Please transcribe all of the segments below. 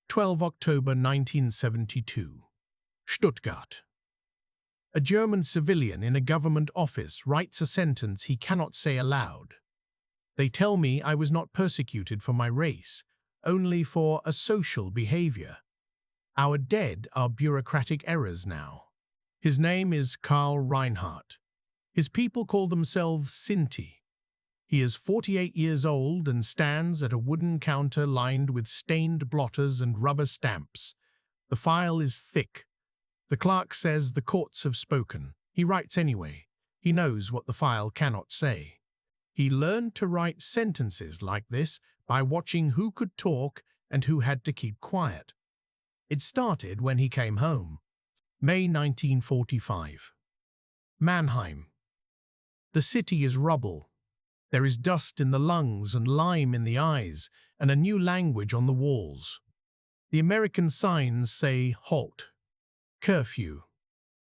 12 October 1972. Stuttgart. A German civilian in a government office writes a sentence he cannot say aloud. They tell me I was not persecuted for my race, only for asocial behavior. Our dead are bureaucratic errors now. His name is Karl Reinhardt. His people call themselves Sinti. He is 48 years old and stands at a wooden counter lined with stained blotters and rubber stamps. The file is thick. The clerk says the courts have spoken. He writes anyway. He knows what the file cannot say. He learned to write sentences like this by watching who could talk and who had to keep quiet. It started when he came home. May 1945. Mannheim. The city is rubble. There is dust in the lungs and lime in the eyes, and a new language on the walls. The American signs say halt, curfew,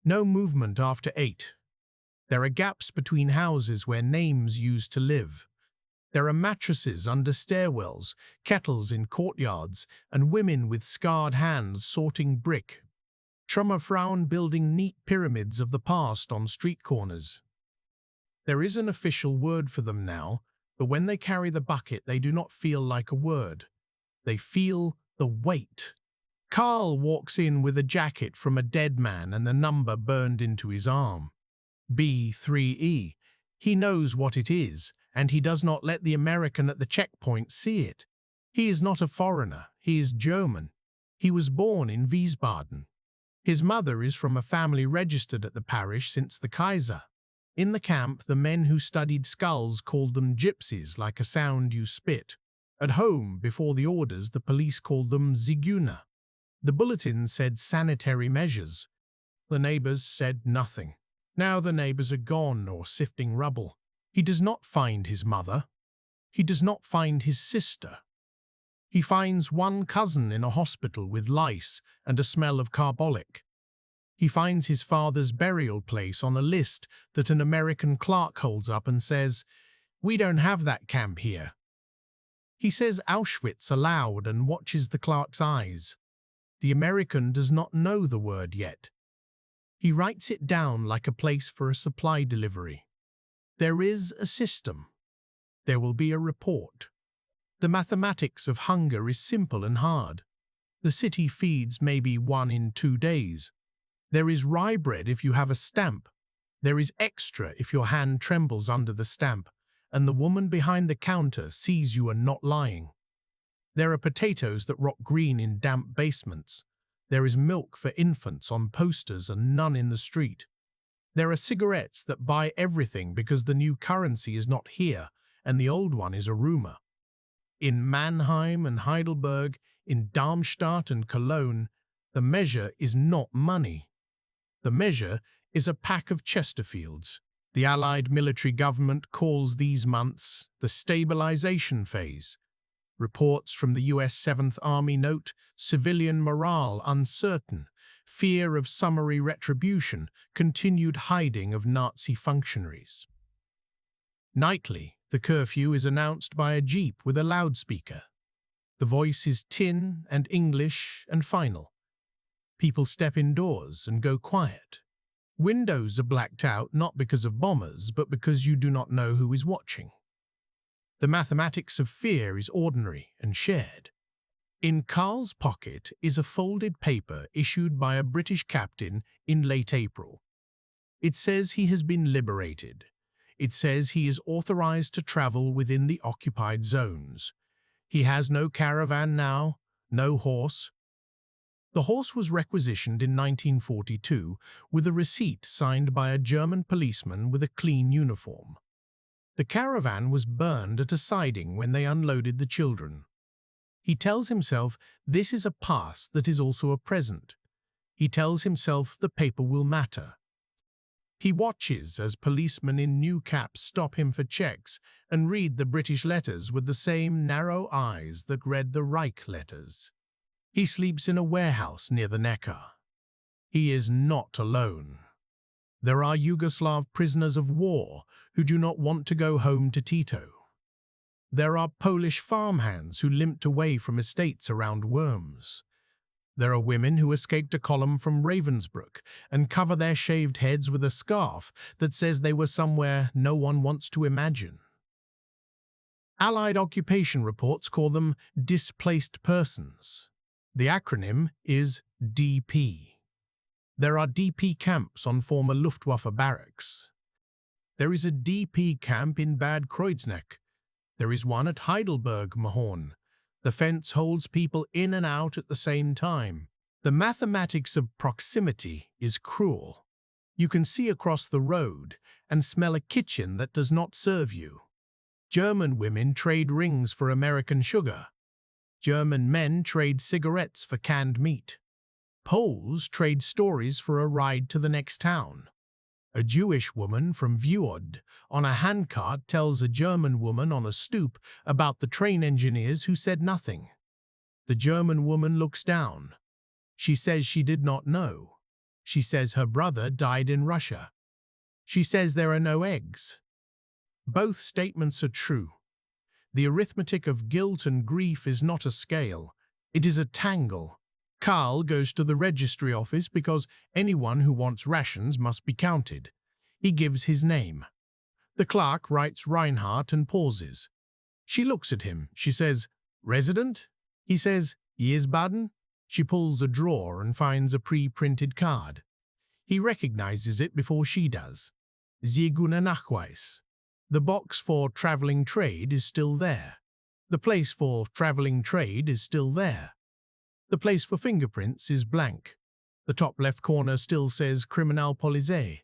no movement after 8. There are gaps between houses where names used to live. There are mattresses under stairwells, kettles in courtyards, and women with scarred hands sorting brick. Trümmerfrauen building neat pyramids of the past on street corners. There is an official word for them now, but when they carry the bucket they do not feel like a word. They feel the weight. Karl walks in with a jacket from a dead man and the number burned into his arm. B3E. He knows what it is, and he does not let the American at the checkpoint see it. He is not a foreigner, he is German. He was born in Wiesbaden. His mother is from a family registered at the parish since the Kaiser. In the camp, the men who studied skulls called them gypsies, like a sound you spit. At home, before the orders, the police called them Zigeuner. The bulletin said sanitary measures. The neighbors said nothing. Now the neighbors are gone or sifting rubble. He does not find his mother. He does not find his sister. He finds one cousin in a hospital with lice and a smell of carbolic. He finds his father's burial place on a list that an American clerk holds up and says, "We don't have that camp here." He says Auschwitz aloud and watches the clerk's eyes. The American does not know the word yet. He writes it down like a place for a supply delivery. There is a system. There will be a report. The mathematics of hunger is simple and hard. The city feeds maybe 1 in 2 days. There is rye bread if you have a stamp. There is extra if your hand trembles under the stamp, and the woman behind the counter sees you are not lying. There are potatoes that rot green in damp basements. There is milk for infants on posters and none in the street. There are cigarettes that buy everything because the new currency is not here and the old one is a rumor. In Mannheim and Heidelberg, in Darmstadt and Cologne, the measure is not money. The measure is a pack of Chesterfields. The Allied military government calls these months the stabilization phase. Reports from the US 7th Army note civilian morale uncertain, fear of summary retribution, continued hiding of Nazi functionaries. Nightly, the curfew is announced by a jeep with a loudspeaker. The voice is tin and English and final. People step indoors and go quiet. Windows are blacked out not because of bombers, but because you do not know who is watching. The mathematics of fear is ordinary and shared. In Karl's pocket is a folded paper issued by a British captain in late April. It says he has been liberated. It says he is authorized to travel within the occupied zones. He has no caravan now, no horse. The horse was requisitioned in 1942 with a receipt signed by a German policeman with a clean uniform. The caravan was burned at a siding when they unloaded the children. He tells himself this is a past that is also a present. He tells himself the paper will matter. He watches as policemen in new caps stop him for checks and read the British letters with the same narrow eyes that read the Reich letters. He sleeps in a warehouse near the Neckar. He is not alone. There are Yugoslav prisoners of war who do not want to go home to Tito. There are Polish farmhands who limped away from estates around Worms. There are women who escaped a column from Ravensbrück and cover their shaved heads with a scarf that says they were somewhere no one wants to imagine. Allied occupation reports call them displaced persons. The acronym is DP. There are DP camps on former Luftwaffe barracks. There is a DP camp in Bad Kreuznach. There is one at Heidelberg Mahorn. The fence holds people in and out at the same time. The mathematics of proximity is cruel. You can see across the road and smell a kitchen that does not serve you. German women trade rings for American sugar. German men trade cigarettes for canned meat. Poles trade stories for a ride to the next town. A Jewish woman from Vuod on a handcart tells a German woman on a stoop about the train engineers who said nothing. The German woman looks down. She says she did not know. She says her brother died in Russia. She says there are no eggs. Both statements are true. The arithmetic of guilt and grief is not a scale. It is a tangle. Karl goes to the registry office because anyone who wants rations must be counted. He gives his name. The clerk writes Reinhardt and pauses. She looks at him. She says, "Resident?" He says, "Wiesbaden?" She pulls a drawer and finds a pre-printed card. He recognizes it before she does. Ziegunernachweis. The box for traveling trade is still there. The place for traveling trade is still there. The place for fingerprints is blank. The top left corner still says Kriminalpolizei.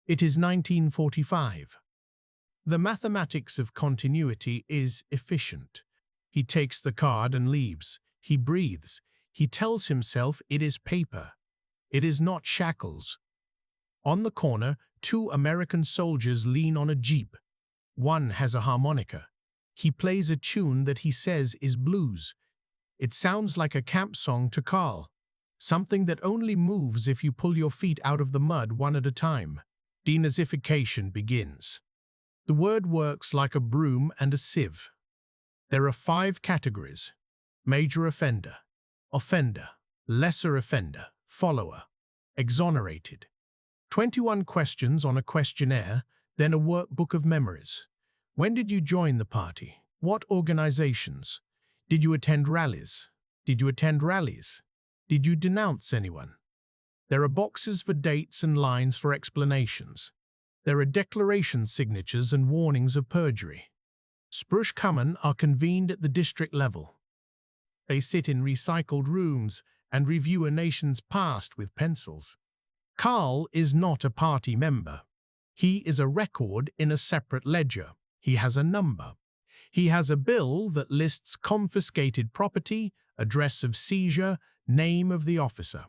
It is 1945. The mathematics of continuity is efficient. He takes the card and leaves. He breathes. He tells himself it is paper. It is not shackles. On the corner, two American soldiers lean on a jeep. One has a harmonica. He plays a tune that he says is blues. It sounds like a camp song to Karl, something that only moves if you pull your feet out of the mud one at a time. Denazification begins. The word works like a broom and a sieve. There are 5 categories: major offender, offender, lesser offender, follower, exonerated. 21 questions on a questionnaire, then a workbook of memories. When did you join the party? What organizations? Did you attend rallies? Did you attend rallies? Did you denounce anyone? There are boxes for dates and lines for explanations. There are declaration signatures and warnings of perjury. Sprüchkammern are convened at the district level. They sit in recycled rooms and review a nation's past with pencils. Karl is not a party member. He is a record in a separate ledger. He has a number. He has a bill that lists confiscated property, address of seizure, name of the officer.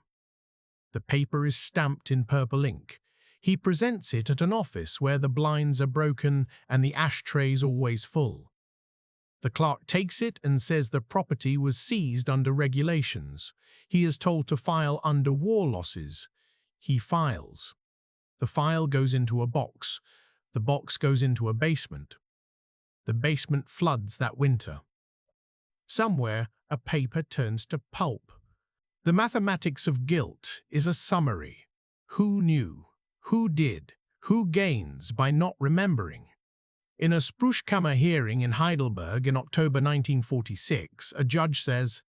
The paper is stamped in purple ink. He presents it at an office where the blinds are broken and the ashtrays always full. The clerk takes it and says the property was seized under regulations. He is told to file under war losses. He files. The file goes into a box. The box goes into a basement. The basement floods that winter. Somewhere, a paper turns to pulp. The mathematics of guilt is a summary. Who knew? Who did? Who gains by not remembering? In a Sprüchkammer hearing in Heidelberg in October 1946, a judge says,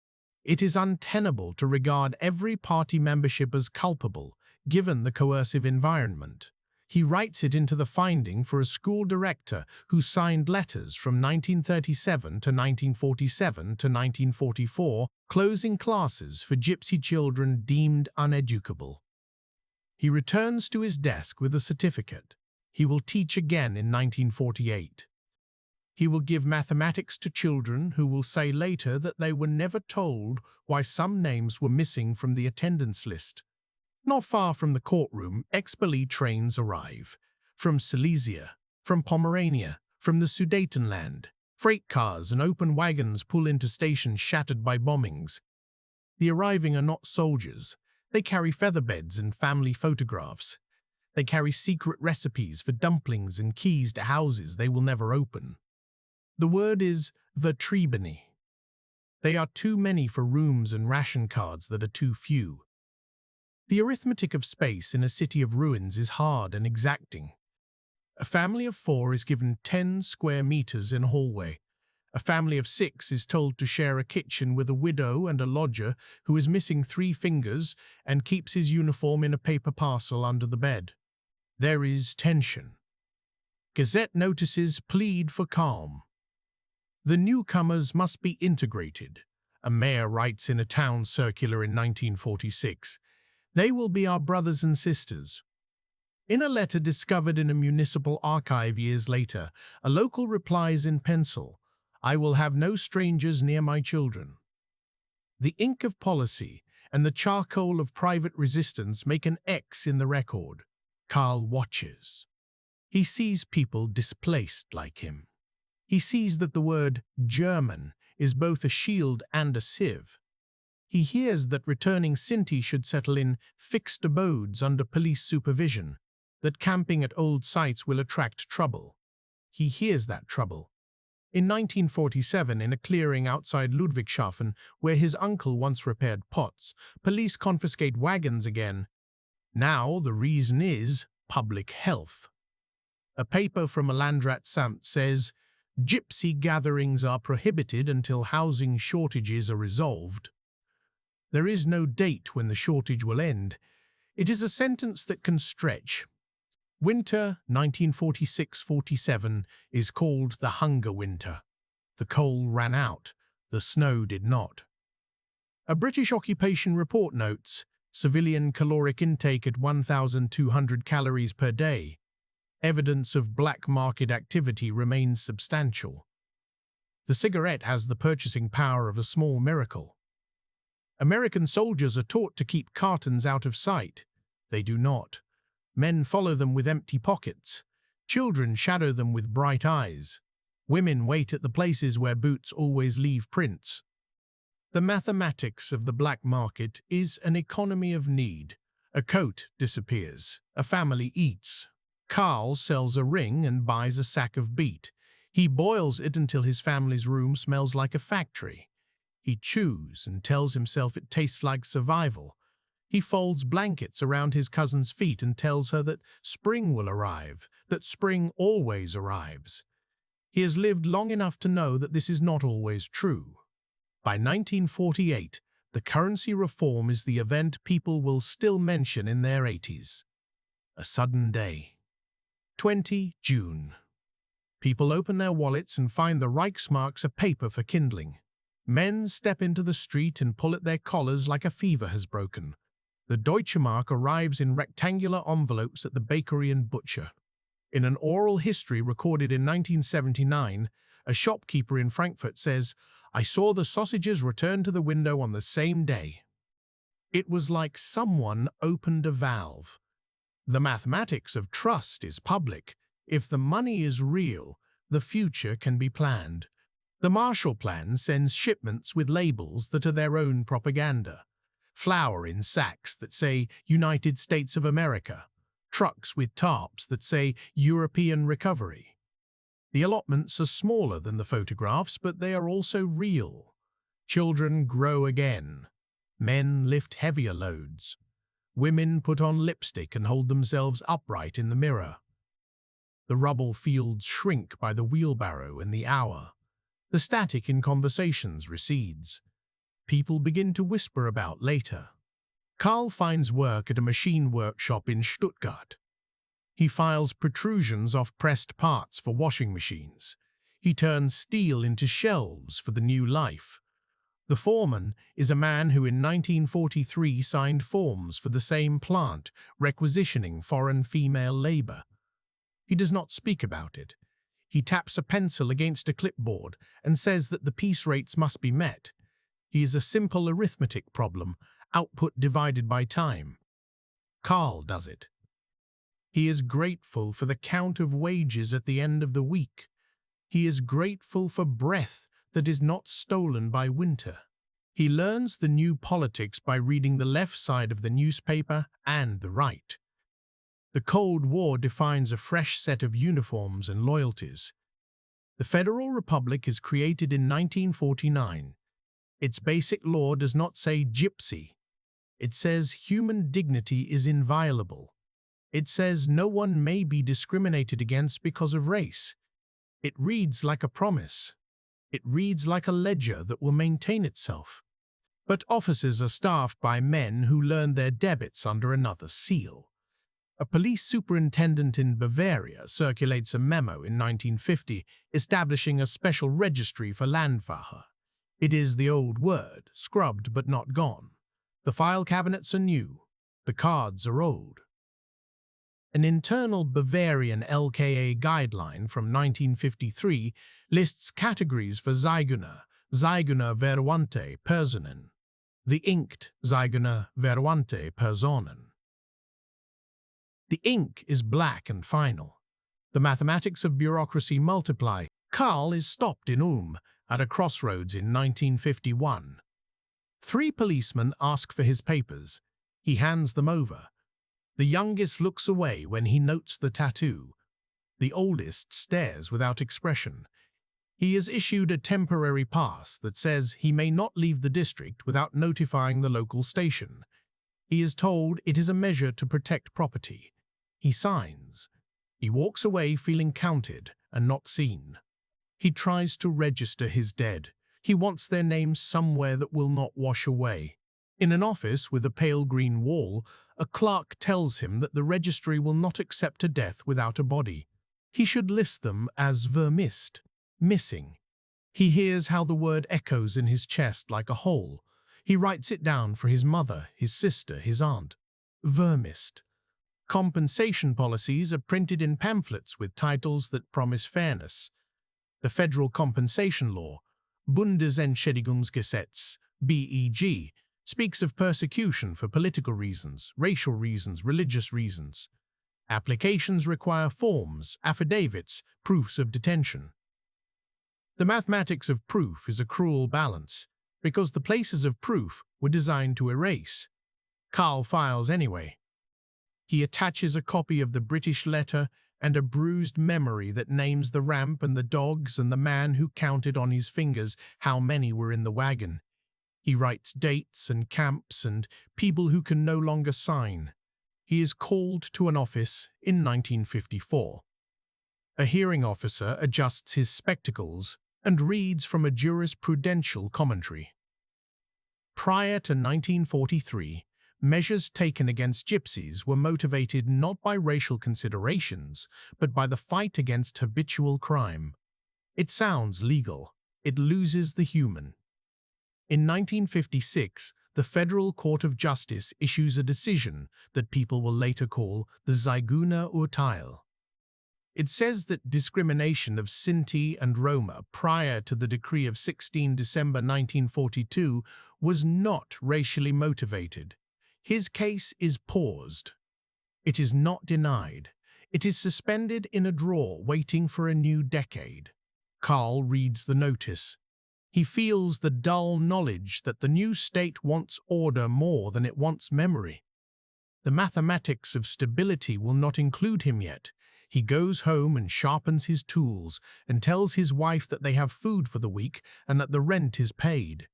"It is untenable to regard every party membership as culpable, given the coercive environment." He writes it into the finding for a school director who signed letters from 1937 to 1947 to 1944, closing classes for gypsy children deemed uneducable. He returns to his desk with a certificate. He will teach again in 1948. He will give mathematics to children who will say later that they were never told why some names were missing from the attendance list. Not far from the courtroom, expellee trains arrive. From Silesia, from Pomerania, from the Sudetenland. Freight cars and open wagons pull into stations shattered by bombings. The arriving are not soldiers. They carry featherbeds and family photographs. They carry secret recipes for dumplings and keys to houses they will never open. The word is vertriebene. They are too many for rooms and ration cards that are too few. The arithmetic of space in a city of ruins is hard and exacting. A family of 4 is given 10 square meters in a hallway. A family of 6 is told to share a kitchen with a widow and a lodger who is missing 3 fingers and keeps his uniform in a paper parcel under the bed. There is tension. Gazette notices plead for calm. The newcomers must be integrated, a mayor writes in a town circular in 1946. They will be our brothers and sisters. In a letter discovered in a municipal archive years later, a local replies in pencil, I will have no strangers near my children. The ink of policy and the charcoal of private resistance make an X in the record. Karl watches. He sees people displaced like him. He sees that the word German is both a shield and a sieve. He hears that returning Sinti should settle in fixed abodes under police supervision, that camping at old sites will attract trouble. He hears that trouble. In 1947, in a clearing outside Ludwigshafen, where his uncle once repaired pots, police confiscate wagons again. Now the reason is public health. A paper from a Landratsamt says, Gypsy gatherings are prohibited until housing shortages are resolved. There is no date when the shortage will end. It is a sentence that can stretch. Winter 1946-47 is called the Hunger Winter. The coal ran out, the snow did not. A British occupation report notes, civilian caloric intake at 1,200 calories per day. Evidence of black market activity remains substantial. The cigarette has the purchasing power of a small miracle. American soldiers are taught to keep cartons out of sight. They do not. Men follow them with empty pockets. Children shadow them with bright eyes. Women wait at the places where boots always leave prints. The mathematics of the black market is an economy of need. A coat disappears. A family eats. Karl sells a ring and buys a sack of beet. He boils it until his family's room smells like a factory. He chews and tells himself it tastes like survival. He folds blankets around his cousin's feet and tells her that spring will arrive, that spring always arrives. He has lived long enough to know that this is not always true. By 1948, the currency reform is the event people will still mention in their 80s. A sudden day. 20 June. People open their wallets and find the Reichsmarks a paper for kindling. Men step into the street and pull at their collars like a fever has broken. The Deutsche Mark arrives in rectangular envelopes at the bakery and butcher. In an oral history recorded in 1979, a shopkeeper in Frankfurt says, I saw the sausages return to the window on the same day. It was like someone opened a valve. The mathematics of trust is public. If the money is real, the future can be planned. The Marshall Plan sends shipments with labels that are their own propaganda. Flour in sacks that say United States of America. Trucks with tarps that say European recovery. The allotments are smaller than the photographs, but they are also real. Children grow again. Men lift heavier loads. Women put on lipstick and hold themselves upright in the mirror. The rubble fields shrink by the wheelbarrow and the hour. The static in conversations recedes. People begin to whisper about later. Karl finds work at a machine workshop in Stuttgart. He files protrusions off pressed parts for washing machines. He turns steel into shelves for the new life. The foreman is a man who in 1943 signed forms for the same plant, requisitioning foreign female labor. He does not speak about it. He taps a pencil against a clipboard and says that the piece rates must be met. He is a simple arithmetic problem, output divided by time. Karl does it. He is grateful for the count of wages at the end of the week. He is grateful for breath that is not stolen by winter. He learns the new politics by reading the left side of the newspaper and the right. The Cold War defines a fresh set of uniforms and loyalties. The Federal Republic is created in 1949. Its basic law does not say gypsy. It says human dignity is inviolable. It says no one may be discriminated against because of race. It reads like a promise. It reads like a ledger that will maintain itself. But offices are staffed by men who learn their debits under another seal. A police superintendent in Bavaria circulates a memo in 1950 establishing a special registry for Landfahrer. It is the old word, scrubbed but not gone. The file cabinets are new. The cards are old. An internal Bavarian LKA guideline from 1953 lists categories for Zigeuner, Zigeuner Verwandte Personen, the inked Zigeuner Verwandte Personen. The ink is black and final. The mathematics of bureaucracy multiply. Karl is stopped in Ulm at a crossroads in 1951. 3 policemen ask for his papers. He hands them over. The youngest looks away when he notes the tattoo. The oldest stares without expression. He is issued a temporary pass that says he may not leave the district without notifying the local station. He is told it is a measure to protect property. He signs. He walks away feeling counted and not seen. He tries to register his dead. He wants their names somewhere that will not wash away. In an office with a pale green wall, a clerk tells him that the registry will not accept a death without a body. He should list them as vermisst, missing. He hears how the word echoes in his chest like a hole. He writes it down for his mother, his sister, his aunt. Vermisst. Compensation policies are printed in pamphlets with titles that promise fairness. The federal compensation law, Bundesentschädigungsgesetz, BEG, speaks of persecution for political reasons, racial reasons, religious reasons. Applications require forms, affidavits, proofs of detention. The mathematics of proof is a cruel balance, because the places of proof were designed to erase. Karl files anyway. He attaches a copy of the British letter and a bruised memory that names the ramp and the dogs and the man who counted on his fingers how many were in the wagon. He writes dates and camps and people who can no longer sign. He is called to an office in 1954. A hearing officer adjusts his spectacles and reads from a jurisprudential commentary. Prior to 1943, measures taken against gypsies were motivated not by racial considerations, but by the fight against habitual crime. It sounds legal. It loses the human. In 1956, the Federal Court of Justice issues a decision that people will later call the Zigeuner Urteil. It says that discrimination of Sinti and Roma prior to the decree of 16 December 1942 was not racially motivated. His case is paused. It is not denied. It is suspended in a drawer waiting for a new decade. Karl reads the notice. He feels the dull knowledge that the new state wants order more than it wants memory. The mathematics of stability will not include him yet. He goes home and sharpens his tools and tells his wife that they have food for the week and that the rent is paid.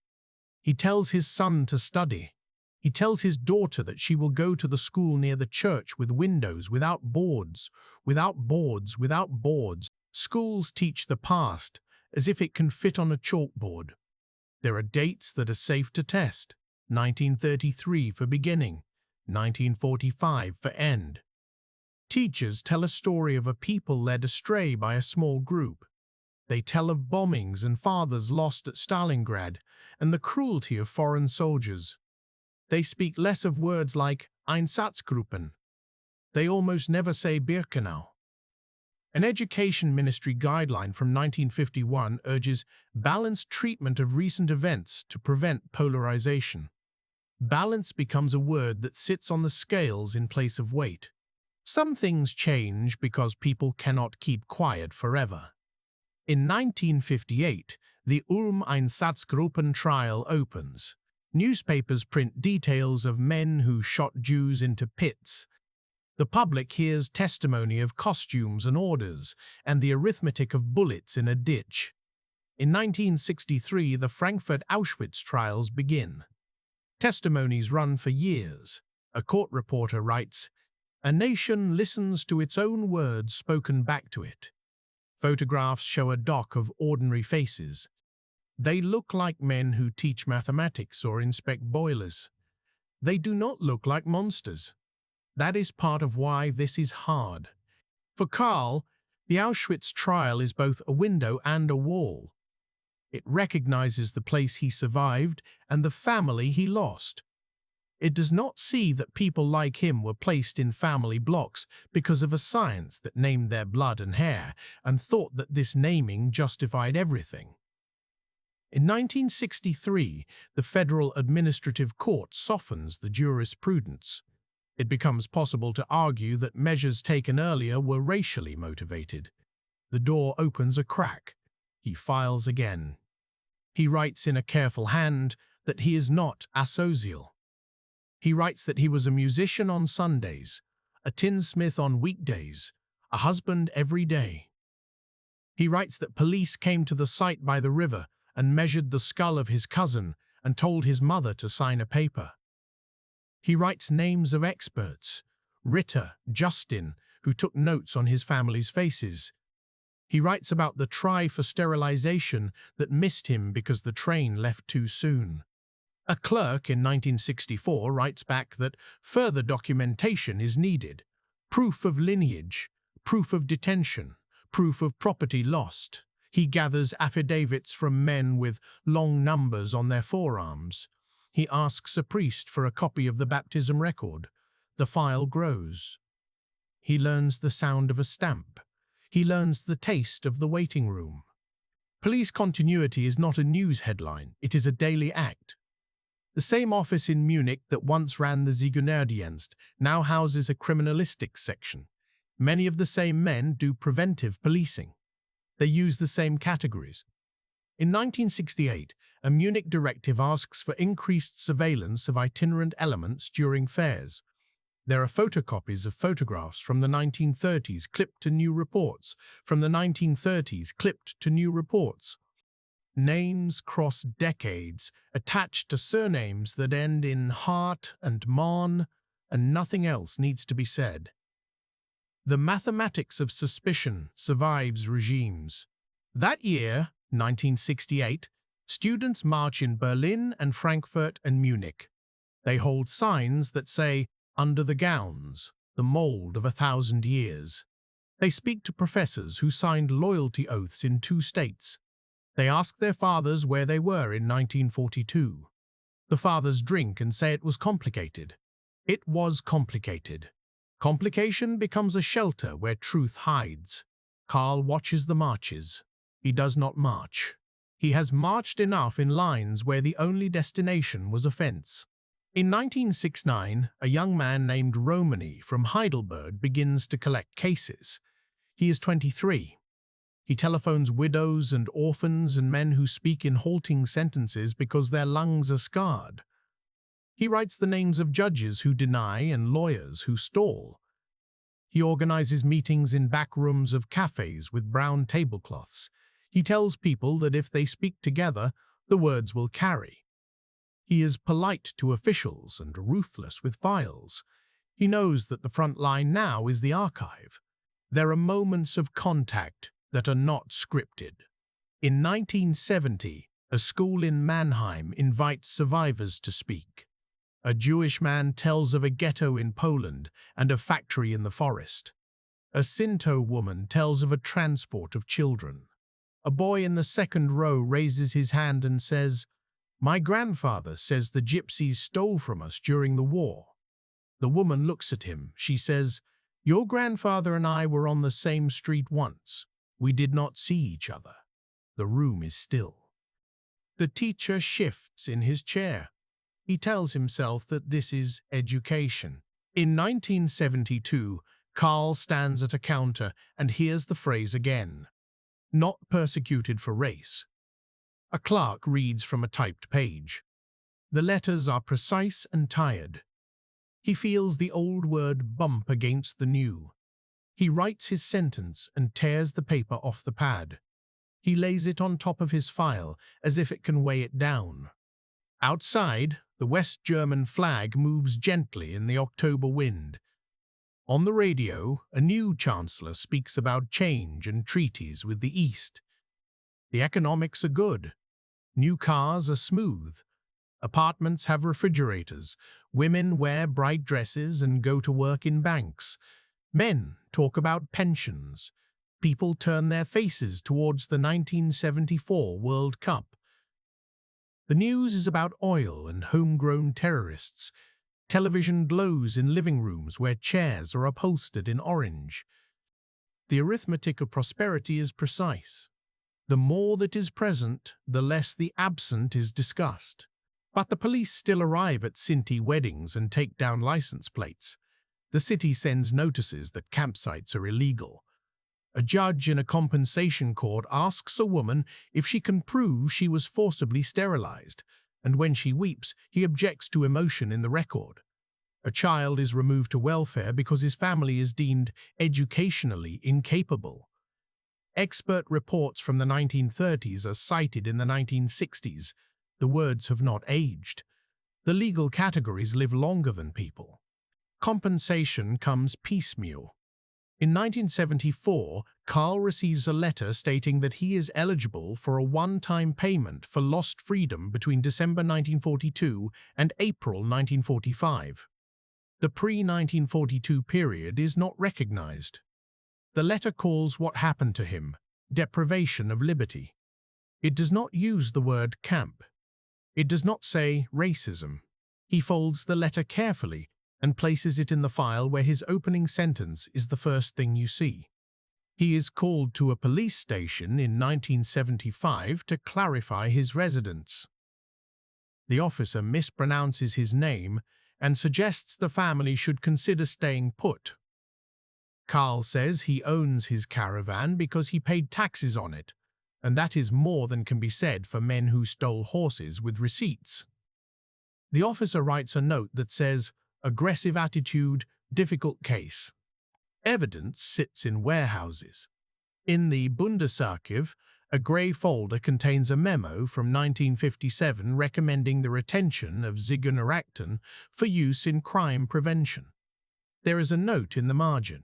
He tells his son to study. He tells his daughter that she will go to the school near the church with windows, without boards, without boards, without boards. Schools teach the past as if it can fit on a chalkboard. There are dates that are safe to test. 1933 for beginning, 1945 for end. Teachers tell a story of a people led astray by a small group. They tell of bombings and fathers lost at Stalingrad and the cruelty of foreign soldiers. They speak less of words like Einsatzgruppen. They almost never say Birkenau. An education ministry guideline from 1951 urges balanced treatment of recent events to prevent polarization. Balance becomes a word that sits on the scales in place of weight. Some things change because people cannot keep quiet forever. In 1958, the Ulm Einsatzgruppen trial opens. Newspapers print details of men who shot Jews into pits. The public hears testimony of costumes and orders and the arithmetic of bullets in a ditch. In 1963, the Frankfurt Auschwitz trials begin. Testimonies run for years. A court reporter writes, "A nation listens to its own words spoken back to it." Photographs show a dock of ordinary faces. They look like men who teach mathematics or inspect boilers. They do not look like monsters. That is part of why this is hard. For Karl, the Auschwitz trial is both a window and a wall. It recognizes the place he survived and the family he lost. It does not see that people like him were placed in family blocks because of a science that named their blood and hair and thought that this naming justified everything. In 1963, the Federal Administrative Court softens the jurisprudence. It becomes possible to argue that measures taken earlier were racially motivated. The door opens a crack. He files again. He writes in a careful hand that he is not asocial. He writes that he was a musician on Sundays, a tinsmith on weekdays, a husband every day. He writes that police came to the site by the river and measured the skull of his cousin and told his mother to sign a paper. He writes names of experts, Ritter, Justin, who took notes on his family's faces. He writes about the try for sterilization that missed him because the train left too soon. A clerk in 1964 writes back that further documentation is needed. Proof of lineage, proof of detention, proof of property lost. He gathers affidavits from men with long numbers on their forearms. He asks a priest for a copy of the baptism record. The file grows. He learns the sound of a stamp. He learns the taste of the waiting room. Police continuity is not a news headline, it is a daily act. The same office in Munich that once ran the Sicherheitsdienst now houses a criminalistics section. Many of the same men do preventive policing. They use the same categories. In 1968, a Munich directive asks for increased surveillance of itinerant elements during fairs. There are photocopies of photographs from the 1930s clipped to new reports, from the 1930s clipped to new reports. Names cross decades, attached to surnames that end in Hart and Mon, and nothing else needs to be said. The mathematics of suspicion survives regimes. That year, 1968, students march in Berlin and Frankfurt and Munich. They hold signs that say, "Under the gowns, the mold of 1,000 years." They speak to professors who signed loyalty oaths in 2 states. They ask their fathers where they were in 1942. The fathers drink and say it was complicated. It was complicated. Complication becomes a shelter where truth hides. Karl watches the marches. He does not march. He has marched enough in lines where the only destination was offense. In 1969, a young man named Romani from Heidelberg begins to collect cases. He is 23. He telephones widows and orphans and men who speak in halting sentences because their lungs are scarred. He writes the names of judges who deny and lawyers who stall. He organizes meetings in back rooms of cafes with brown tablecloths. He tells people that if they speak together, the words will carry. He is polite to officials and ruthless with files. He knows that the front line now is the archive. There are moments of contact that are not scripted. In 1970, a school in Mannheim invites survivors to speak. A Jewish man tells of a ghetto in Poland and a factory in the forest. A Sinto woman tells of a transport of children. A boy in the second row raises his hand and says, "My grandfather says the gypsies stole from us during the war." The woman looks at him. She says, "Your grandfather and I were on the same street once. We did not see each other." The room is still. The teacher shifts in his chair. He tells himself that this is education. In 1972, Karl stands at a counter and hears the phrase again. Not persecuted for race. A clerk reads from a typed page. The letters are precise and tired. He feels the old word bump against the new. He writes his sentence and tears the paper off the pad. He lays it on top of his file as if it can weigh it down. Outside, the West German flag moves gently in the October wind. On the radio, a new chancellor speaks about change and treaties with the East. The economics are good. New cars are smooth. Apartments have refrigerators. Women wear bright dresses and go to work in banks. Men talk about pensions. People turn their faces towards the 1974 World Cup. The news is about oil and homegrown terrorists. Television glows in living rooms where chairs are upholstered in orange. The arithmetic of prosperity is precise. The more that is present, the less the absent is discussed. But the police still arrive at Sinti weddings and take down license plates. The city sends notices that campsites are illegal. A judge in a compensation court asks a woman if she can prove she was forcibly sterilized, and when she weeps, he objects to emotion in the record. A child is removed to welfare because his family is deemed educationally incapable. Expert reports from the 1930s are cited in the 1960s. The words have not aged. The legal categories live longer than people. Compensation comes piecemeal. In 1974, Karl receives a letter stating that he is eligible for a one-time payment for lost freedom between December 1942 and April 1945. The pre-1942 period is not recognized. The letter calls what happened to him deprivation of liberty. It does not use the word camp. It does not say racism. He folds the letter carefully and places it in the file where his opening sentence is the first thing you see. He is called to a police station in 1975 to clarify his residence. The officer mispronounces his name and suggests the family should consider staying put. Karl says he owns his caravan because he paid taxes on it, and that is more than can be said for men who stole horses with receipts. The officer writes a note that says, aggressive attitude, difficult case. Evidence sits in warehouses. In the Bundesarchiv, a grey folder contains a memo from 1957 recommending the retention of Zigeunerakten for use in crime prevention. There is a note in the margin.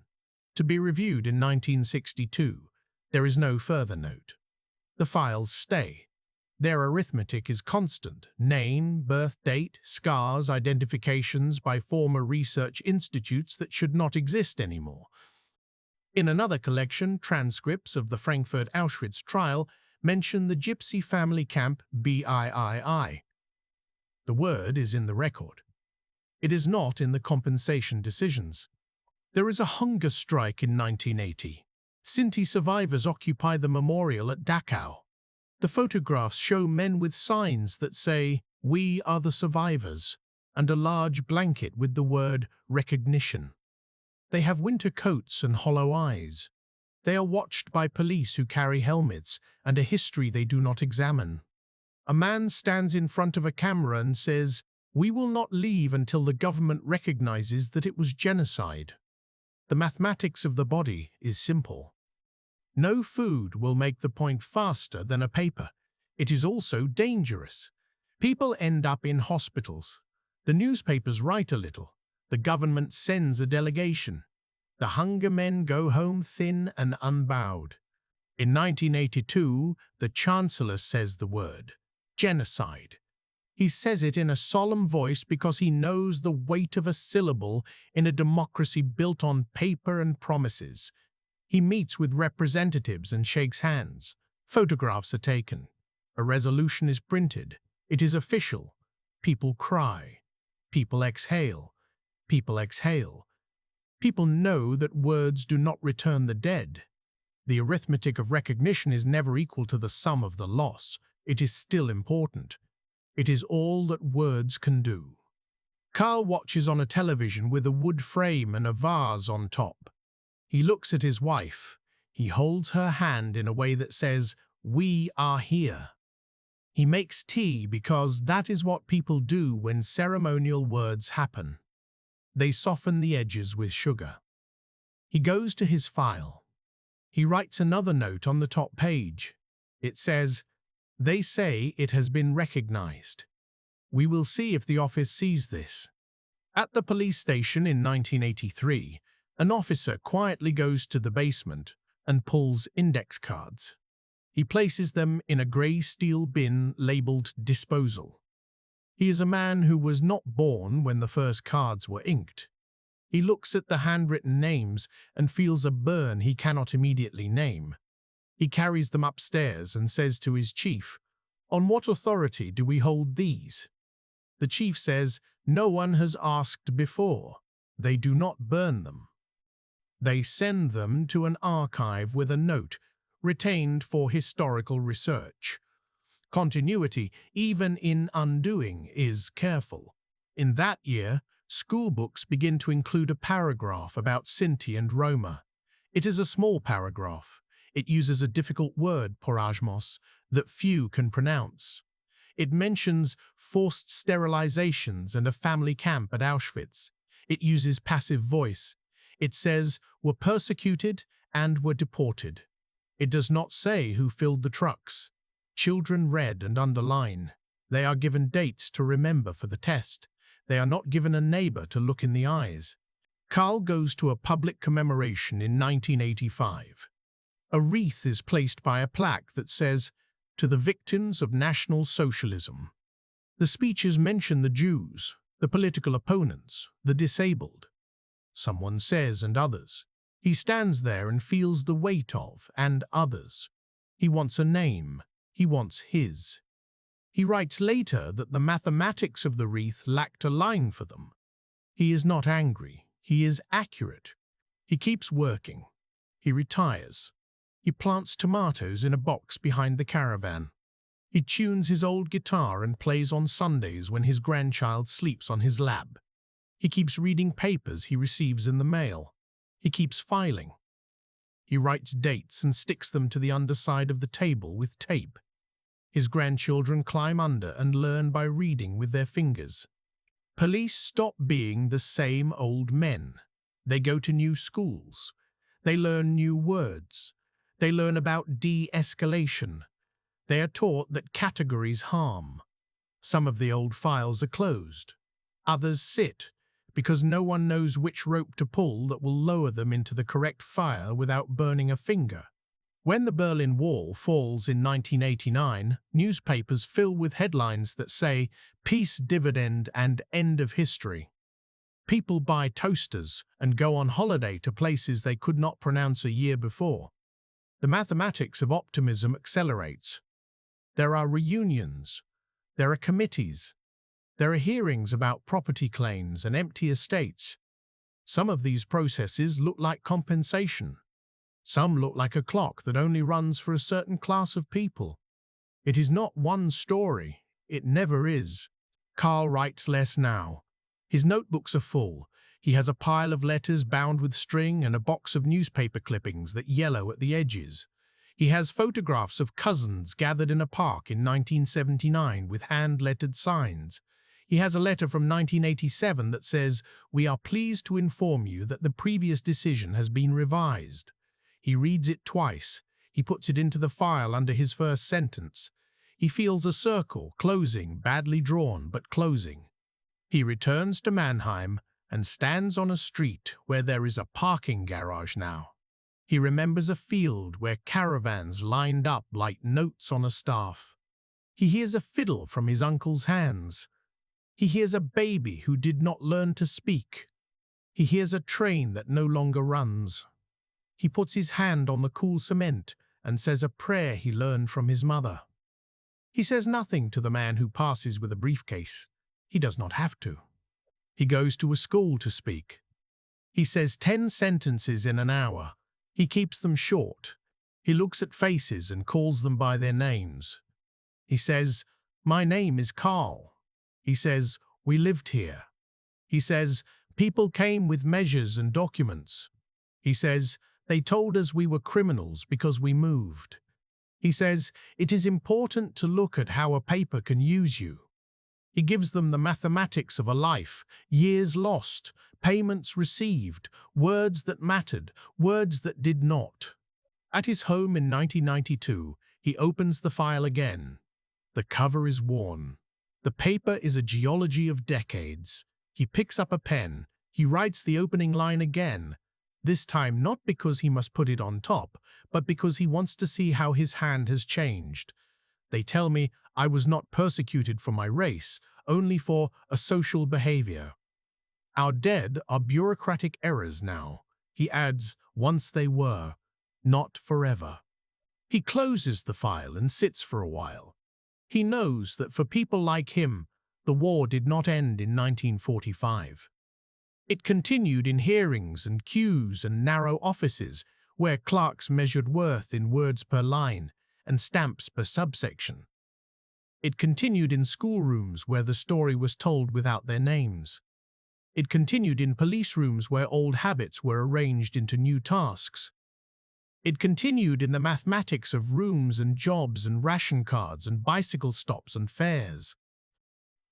To be reviewed in 1962. There is no further note. The files stay. Their arithmetic is constant. Name, birth date, scars, identifications by former research institutes that should not exist anymore. In another collection, transcripts of the Frankfurt Auschwitz trial mention the Gypsy family camp BIII. The word is in the record. It is not in the compensation decisions. There is a hunger strike in 1980. Sinti survivors occupy the memorial at Dachau. The photographs show men with signs that say, "We are the survivors," and a large blanket with the word recognition. They have winter coats and hollow eyes. They are watched by police who carry helmets and a history they do not examine. A man stands in front of a camera and says, "We will not leave until the government recognizes that it was genocide." The mathematics of the body is simple. No food will make the point faster than a paper. It is also dangerous. People end up in hospitals. The newspapers write a little. The government sends a delegation. The hunger men go home thin and unbowed. In 1982, the Chancellor says the word genocide. He says it in a solemn voice because he knows the weight of a syllable in a democracy built on paper and promises. He meets with representatives and shakes hands. Photographs are taken. A resolution is printed. It is official. People cry. People exhale. People exhale. People know that words do not return the dead. The arithmetic of recognition is never equal to the sum of the loss. It is still important. It is all that words can do. Karl watches on a television with a wood frame and a vase on top. He looks at his wife. He holds her hand in a way that says, "We are here." He makes tea because that is what people do when ceremonial words happen. They soften the edges with sugar. He goes to his file. He writes another note on the top page. It says, "They say it has been recognized. We will see if the office sees this." At the police station in 1983, an officer quietly goes to the basement and pulls index cards. He places them in a grey steel bin labelled disposal. He is a man who was not born when the first cards were inked. He looks at the handwritten names and feels a burn he cannot immediately name. He carries them upstairs and says to his chief, "On what authority do we hold these?" The chief says, "No one has asked before. They do not burn them. They send them to an archive with a note, retained for historical research." Continuity, even in undoing, is careful. In that year, school books begin to include a paragraph about Sinti and Roma. It is a small paragraph. It uses a difficult word, Porajmos, that few can pronounce. It mentions forced sterilizations and a family camp at Auschwitz. It uses passive voice. It says, "were persecuted and were deported." It does not say who filled the trucks. Children read and underline. They are given dates to remember for the test. They are not given a neighbor to look in the eyes. Karl goes to a public commemoration in 1985. A wreath is placed by a plaque that says, "To the victims of National Socialism." The speeches mention the Jews, the political opponents, the disabled. Someone says, "and others." He stands there and feels the weight of "and others." He wants a name. He wants his. He writes later that the mathematics of the wreath lacked a line for them. He is not angry. He is accurate. He keeps working. He retires. He plants tomatoes in a box behind the caravan. He tunes his old guitar and plays on Sundays when his grandchild sleeps on his lap. He keeps reading papers he receives in the mail. He keeps filing. He writes dates and sticks them to the underside of the table with tape. His grandchildren climb under and learn by reading with their fingers. Police stop being the same old men. They go to new schools. They learn new words. They learn about de-escalation. They are taught that categories harm. Some of the old files are closed. Others sit, because no one knows which rope to pull that will lower them into the correct fire without burning a finger. When the Berlin Wall falls in 1989, newspapers fill with headlines that say, "Peace dividend and end of history." People buy toasters and go on holiday to places they could not pronounce a year before. The mathematics of optimism accelerates. There are reunions. There are committees. There are hearings about property claims and empty estates. Some of these processes look like compensation. Some look like a clock that only runs for a certain class of people. It is not one story. It never is. Karl writes less now. His notebooks are full. He has a pile of letters bound with string and a box of newspaper clippings that yellow at the edges. He has photographs of cousins gathered in a park in 1979 with hand-lettered signs. He has a letter from 1987 that says, "We are pleased to inform you that the previous decision has been revised." He reads it twice. He puts it into the file under his first sentence. He feels a circle, closing, badly drawn, but closing. He returns to Mannheim and stands on a street where there is a parking garage now. He remembers a field where caravans lined up like notes on a staff. He hears a fiddle from his uncle's hands. He hears a baby who did not learn to speak. He hears a train that no longer runs. He puts his hand on the cool cement and says a prayer he learned from his mother. He says nothing to the man who passes with a briefcase. He does not have to. He goes to a school to speak. He says 10 sentences in an hour. He keeps them short. He looks at faces and calls them by their names. He says, "My name is Karl." He says, "We lived here." He says, "People came with measures and documents." He says, "They told us we were criminals because we moved." He says, "It is important to look at how a paper can use you." He gives them the mathematics of a life, years lost, payments received, words that mattered, words that did not. At his home in 1992, he opens the file again. The cover is worn. The paper is a geology of decades. He picks up a pen. He writes the opening line again, this time not because he must put it on top, but because he wants to see how his hand has changed. They tell me I was not persecuted for my race, only for asocial behavior. Our dead are bureaucratic errors now. He adds, once they were, not forever. He closes the file and sits for a while. He knows that for people like him, the war did not end in 1945. It continued in hearings and queues and narrow offices where clerks measured worth in words per line and stamps per subsection. It continued in schoolrooms where the story was told without their names. It continued in police rooms where old habits were arranged into new tasks. It continued in the mathematics of rooms and jobs and ration cards and bicycle stops and fares.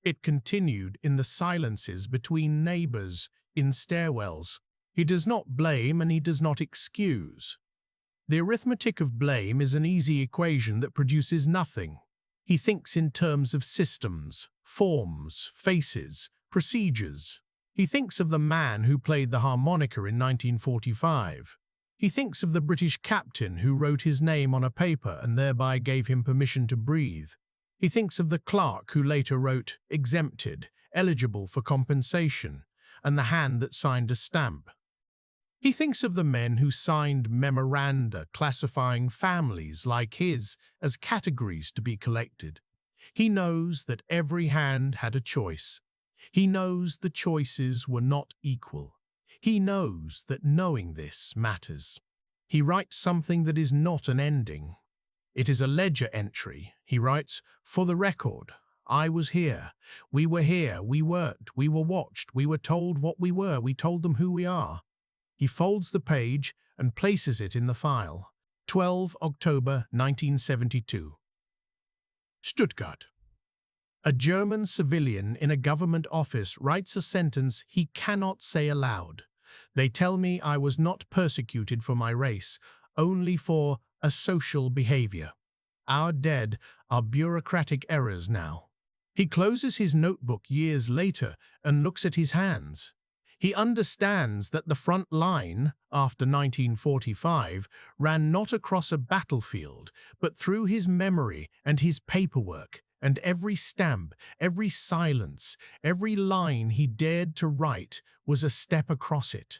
It continued in the silences between neighbors, in stairwells. He does not blame and he does not excuse. The arithmetic of blame is an easy equation that produces nothing. He thinks in terms of systems, forms, faces, procedures. He thinks of the man who played the harmonica in 1945. He thinks of the British captain who wrote his name on a paper and thereby gave him permission to breathe. He thinks of the clerk who later wrote exempted, eligible for compensation, and the hand that signed a stamp. He thinks of the men who signed memoranda classifying families like his as categories to be collected. He knows that every hand had a choice. He knows the choices were not equal. He knows that knowing this matters. He writes something that is not an ending. It is a ledger entry. He writes, for the record, I was here. We were here. We worked. We were watched. We were told what we were. We told them who we are. He folds the page and places it in the file. 12 October 1972. Stuttgart. A German civilian in a government office writes a sentence he cannot say aloud. They tell me I was not persecuted for my race, only for asocial behavior. Our dead are bureaucratic errors now. He closes his notebook years later and looks at his hands. He understands that the front line, after 1945, ran not across a battlefield, but through his memory and his paperwork, and every stamp, every silence, every line he dared to write was a step across it.